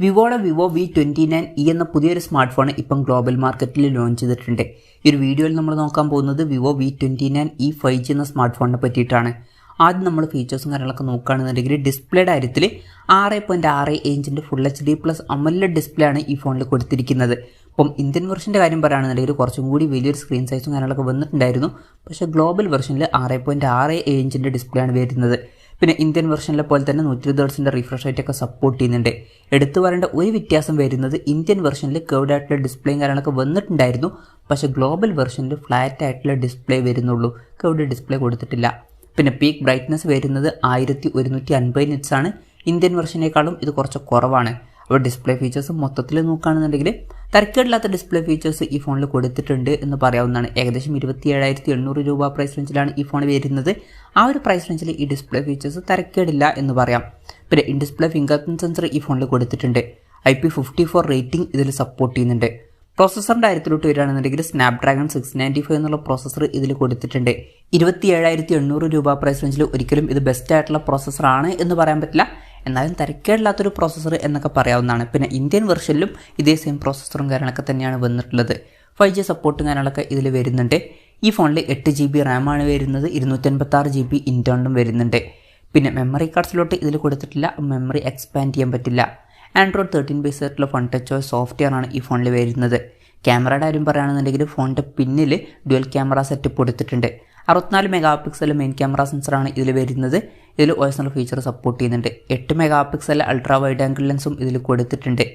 വിവോയുടെ Vivo V29e എന്ന പുതിയൊരു smart phone ഇപ്പം ഗ്ലോബൽ മാർക്കറ്റിൽ ലോഞ്ച് ചെയ്തിട്ടുണ്ട്. ഈ ഒരു വീഡിയോയിൽ നമ്മൾ നോക്കാൻ പോകുന്നത് Vivo V29e 5G എന്ന സ്മാർട്ട് ഫോണിനെ പറ്റിയിട്ടാണ്. ആദ്യം നമ്മൾ ഫീച്ചേഴ്സും കാര്യങ്ങളൊക്കെ നോക്കുകയാണെന്നുണ്ടെങ്കിൽ ഡിസ്പ്ലേയുടെ കാര്യത്തിൽ 6.6 ഇഞ്ചിൻ്റെ ഫുൾ HD+ AMOLED ഡിസ്പ്ലേ ആണ് ഈ ഫോണിൽ കൊടുത്തിരിക്കുന്നത്. ഇപ്പം ഇന്ത്യൻ വെർഷൻ്റെ കാര്യം പറയുകയാണെന്നുണ്ടെങ്കിൽ കുറച്ചും കൂടി വലിയൊരു സ്ക്രീൻ സൈസും കാര്യങ്ങളൊക്കെ വന്നിട്ടുണ്ടായിരുന്നു. പക്ഷേ ഗ്ലോബൽ വെർഷനിൽ 6.6 ഇഞ്ചിൻ്റെ ഡിസ്പ്ലേ ആണ് വരുന്നത്. പിന്നെ ഇന്ത്യൻ വെർഷനിലെ പോലെ തന്നെ 120 ഹെർട്സിൻ്റെ റിഫ്രഷ് റേറ്റ് ഒക്കെ സപ്പോർട്ട് ചെയ്യുന്നുണ്ട്. എടുത്തു പറയേണ്ട ഒരു വ്യത്യാസം വരുന്നത് ഇന്ത്യൻ വെർഷനിൽ കർവ്ഡ് ആയിട്ടുള്ള ഡിസ്പ്ലേയും കാര്യങ്ങളൊക്കെ വന്നിട്ടുണ്ടായിരുന്നു. പക്ഷേ ഗ്ലോബൽ വെർഷനിൽ ഫ്ലാറ്റ് ആയിട്ടുള്ള ഡിസ്പ്ലേ വരുന്നുള്ളൂ, കർവ്ഡ് ഡിസ്പ്ലേ കൊടുത്തിട്ടില്ല. പിന്നെ പീക്ക് ബ്രൈറ്റ്നസ് വരുന്നത് 1150 നിറ്റ്സ് ആണ്. ഇന്ത്യൻ വെർഷനേക്കാളും ഇത് കുറച്ച് കുറവാണ്. അപ്പോൾ ഡിസ്പ്ലേ ഫീച്ചേഴ്സ് മൊത്തത്തിൽ നോക്കുകയാണെന്നുണ്ടെങ്കിൽ തരക്കേടില്ലാത്ത ഡിസ്പ്ലേ ഫീച്ചേഴ്സ് ഈ ഫോണിൽ കൊടുത്തിട്ടുണ്ട് എന്ന് പറയാവുന്നതാണ്. ഏകദേശം 27,800 രൂപ പ്രൈസ് റേഞ്ചിലാണ് ഈ ഫോൺ വരുന്നത്. ആ ഒരു പ്രൈസ് റേഞ്ചിൽ ഈ ഡിസ്പ്ലേ ഫീച്ചേഴ്സ് തരക്കേടില്ല എന്ന് പറയാം. പിന്നെ in display finger print sensor ഈ ഫോണിൽ കൊടുത്തിട്ടുണ്ട്. IP54 റേറ്റിംഗ് ഇതിൽ സപ്പോർട്ട് ചെയ്യുന്നുണ്ട്. പ്രോസസ്സറിൻ്റെ കാര്യത്തിലോട്ട് വരികയാണെന്നുണ്ടെങ്കിൽ സ്നാപ്ഡ്രാഗൺ 695 എന്നുള്ള പ്രോസസ്സർ ഇതിൽ കൊടുത്തിട്ടുണ്ട്. 27,800 രൂപ പ്രൈസ് റേഞ്ചിൽ ഒരിക്കലും ഇത് ബെസ്റ്റ് ആയിട്ടുള്ള പ്രോസസ്സറാണ് എന്ന് പറയാൻ പറ്റില്ല, എന്നാലും തരക്കേടില്ലാത്തൊരു പ്രോസസ്സർ എന്നൊക്കെ പറയാവുന്നതാണ്. പിന്നെ ഇന്ത്യൻ വെർഷനിലും ഇതേ സെയിം പ്രോസസ്സറും കാര്യങ്ങളൊക്കെ തന്നെയാണ് വന്നിട്ടുള്ളത്. 5G സപ്പോർട്ടും കാര്യങ്ങളൊക്കെ ഇതിൽ വരുന്നുണ്ട്. ഈ ഫോണിൽ 8GB റാമാണ് വരുന്നത്, 256GB ഇൻറ്റേർണലും വരുന്നുണ്ട്. പിന്നെ മെമ്മറി കാർഡ്സിലോട്ട് ഇതിൽ കൊടുത്തിട്ടില്ല, മെമ്മറി എക്സ്പാൻഡ് ചെയ്യാൻ പറ്റില്ല. ആൻഡ്രോയിഡ് 13 ബേസ് ആയിട്ടുള്ള ഫൺ ടച്ച് OS സോഫ്റ്റ്വെയർ ആണ് ഈ ഫോണിൽ വരുന്നത്. ക്യാമറയുടെ കാര്യം പറയുകയാണെന്നുണ്ടെങ്കിൽ ഫോണിൻ്റെ പിന്നിൽ ഡ്യുവൽ ക്യാമറ സെറ്റപ്പ് കൊടുത്തിട്ടുണ്ട്. 64 മെഗാ പിക്സൽ മെയിൻ ക്യാമറ സെൻസറാണ് ഇതിൽ വരുന്നത്. ഇതിൽ OS ഫീച്ചർ സപ്പോർട്ട് ചെയ്യുന്നുണ്ട്. 8 mega pixel ultra wide angle ലെൻസും ഇതിൽ കൊടുത്തിട്ടുണ്ട്.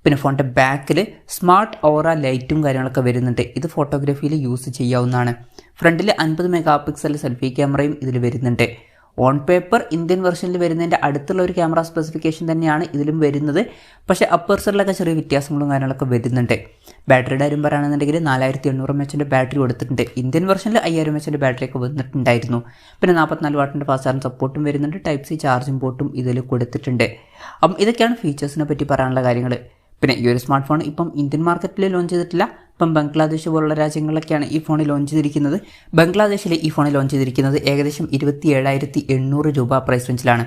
പിന്നെ ഫോണിൻ്റെ ബാക്കിൽ സ്മാർട്ട് ഓറ ലൈറ്റും കാര്യങ്ങളൊക്കെ വരുന്നുണ്ട്. ഇത് ഫോട്ടോഗ്രാഫിയിൽ യൂസ് ചെയ്യാവുന്നതാണ്. ഫ്രണ്ടിൽ 50 മെഗാ പിക്സൽ സെൽഫി ക്യാമറയും ഇതിൽ വരുന്നുണ്ട്. ഓൺ പേപ്പർ ഇന്ത്യൻ വെർഷനിൽ വരുന്നതിൻ്റെ അടുത്തുള്ള ഒരു ക്യാമറ സ്പെസിഫിക്കേഷൻ തന്നെയാണ് ഇതിലും വരുന്നത്. പക്ഷേ അപ്പേഴ്സറിലൊക്കെ ചെറിയ വ്യത്യാസങ്ങളും കാര്യങ്ങളൊക്കെ വരുന്നുണ്ട്. ബാറ്ററിയുടെ കാര്യം പറയുകയാണെന്നുണ്ടെങ്കിൽ 4800 mAh ബാറ്ററി കൊടുത്തിട്ടുണ്ട്. ഇന്ത്യൻ വെർഷനിൽ 5000 mAh ബാറ്ററിയൊക്കെ വന്നിട്ടുണ്ടായിരുന്നു. പിന്നെ 44 വാട്ടിൻ്റെ ഫാസ്റ്റ് ചാർജിങ് സപ്പോർട്ടും വരുന്നുണ്ട്. Type C ചാർജിങ് പോർട്ടും ഇതിൽ കൊടുത്തിട്ടുണ്ട്. അപ്പം ഇതൊക്കെയാണ് ഫീച്ചേഴ്സിനെ പറ്റി പറയാനുള്ള കാര്യങ്ങൾ. പിന്നെ ഈ ഒരു സ്മാർട്ട് ഫോൺ ഇപ്പം ഇന്ത്യൻ മാർക്കറ്റിൽ ലോഞ്ച് ചെയ്തിട്ടില്ല. ഇപ്പം ബംഗ്ലാദേശ് പോലുള്ള രാജ്യങ്ങളിലൊക്കെയാണ് ഈ ഫോൺ ലോഞ്ച് ചെയ്തിരിക്കുന്നത്. ബംഗ്ലാദേശിൽ ഈ ഫോൺ ലോഞ്ച് ചെയ്തിരിക്കുന്നത് ഏകദേശം 27,800 രൂപ പ്രൈസ് റേഞ്ചിലാണ്.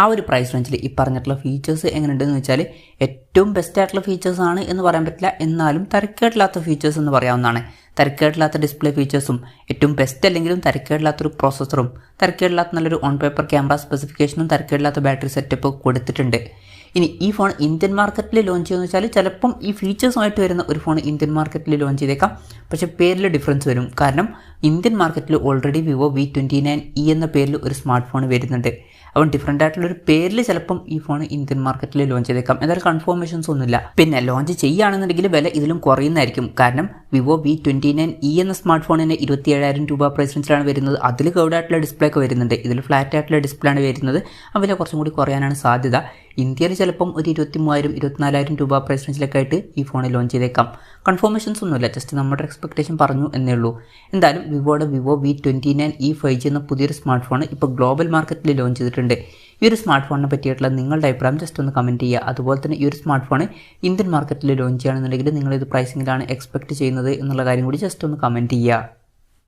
ആ ഒരു പ്രൈസ് റേഞ്ചിൽ ഈ പറഞ്ഞിട്ടുള്ള ഫീച്ചേഴ്സ് എങ്ങനെയുണ്ടെന്ന് വെച്ചാൽ ഏറ്റവും ബെസ്റ്റ് ആയിട്ടുള്ള ഫീച്ചേഴ്സാണ് എന്ന് പറയാൻ പറ്റില്ല, എന്നാലും തരക്കേടില്ലാത്ത ഫീച്ചേഴ്സ് എന്ന് പറയാവുന്നതാണ്. തരക്കേടില്ലാത്ത ഡിസ്പ്ലേ ഫീച്ചേഴ്സും ഏറ്റവും ബെസ്റ്റ് അല്ലെങ്കിലും തരക്കേടില്ലാത്തൊരു പ്രോസസ്സറും തരക്കേടില്ലാത്ത നല്ലൊരു ഓൺ പേപ്പർ ക്യാമറ സ്പെസിഫിക്കേഷനും തരക്കേടില്ലാത്ത ബാറ്ററി സെറ്റപ്പ് കൊടുത്തിട്ടുണ്ട്. ഇനി ഈ ഫോൺ ഇന്ത്യൻ മാർക്കറ്റിൽ ലോഞ്ച് ചെയ്യുമെന്ന് വെച്ചാൽ ചിലപ്പം ഈ ഫീച്ചേഴ്സുമായിട്ട് വരുന്ന ഒരു ഫോൺ ഇന്ത്യൻ മാർക്കറ്റിൽ ലോഞ്ച് ചെയ്തേക്കാം. പക്ഷേ പേരിൽ ഡിഫറൻസ് വരും. കാരണം ഇന്ത്യൻ മാർക്കറ്റിൽ ഓൾറെഡി Vivo V29e എന്ന പേരിൽ ഒരു സ്മാർട്ട് ഫോൺ വരുന്നുണ്ട്. അപ്പം ഡിഫറൻ്റ് ആയിട്ടുള്ളൊരു പേരിൽ ചിലപ്പം ഈ ഫോൺ ഇന്ത്യൻ മാർക്കറ്റിൽ ലോഞ്ച് ചെയ്തേക്കാം. എന്തായാലും കൺഫർമേഷൻസ് ഒന്നുമില്ല. പിന്നെ ലോഞ്ച് ചെയ്യുകയാണെന്നുണ്ടെങ്കിൽ വില ഇതിലും കുറയുന്നതായിരിക്കും. കാരണം Vivo V29e എന്ന സ്മാർട്ട് ഫോണിന് 27,000 രൂപ പ്രൈസ് റേഞ്ചിലാണ് വരുന്നത്. അതിൽ കർവ്ഡ് ആയിട്ടുള്ള ഡിസ്പ്ലേ ഒക്കെ വരുന്നുണ്ട്. ഇതിൽ ഫ്ലാറ്റ് ആയിട്ടുള്ള ഡിസ്പ്ലേ ആണ് വരുന്നത്. ആ വില കുറച്ചും കൂടി കുറയാനാണ് സാധ്യത. ഇന്ത്യയിൽ ചിലപ്പം ഒരു 23,000 24,000 രൂപ പ്രൈസ് റേഞ്ചിലൊക്കെ ആയിട്ട് ഈ ഫോൺ ലോഞ്ച് ചെയ്തേക്കാം. കൺഫർമേഷൻസ് ഒന്നുമില്ല, ജസ്റ്റ് നമ്മുടെ എക്സ്പെക്ടേഷൻ പറഞ്ഞു എന്നേ ഉള്ളൂ. എന്തായാലും വിവോയുടെ Vivo V29e 5G എന്ന പുതിയൊരു സ്മാർട്ട് ഫോൺ ഇപ്പോൾ ഗ്ലോബൽ മാർക്കറ്റിൽ ലോഞ്ച് ചെയ്തിട്ടുണ്ട്. ഈ ഒരു സ്മാർട്ട് ഫോണിനെ പറ്റിയിട്ടുള്ള നിങ്ങളുടെ അഭിപ്രായം ജസ്റ്റ് ഒന്ന് കമൻറ്റ് ചെയ്യുക. അതുപോലെ തന്നെ ഈ ഒരു സ്മാർട്ട് ഫോൺ ഇന്ത്യൻ മാർക്കറ്റിൽ ലോഞ്ച് ചെയ്യുകയാണെന്നുണ്ടെങ്കിൽ നിങ്ങളിത് പ്രൈസിങ്ങിലാണ് എക്സ്പെക്ട് ചെയ്യുന്നത് എന്നുള്ള കാര്യം കൂടി ജസ്റ്റ് ഒന്ന് കമൻറ്റ് ചെയ്യുക.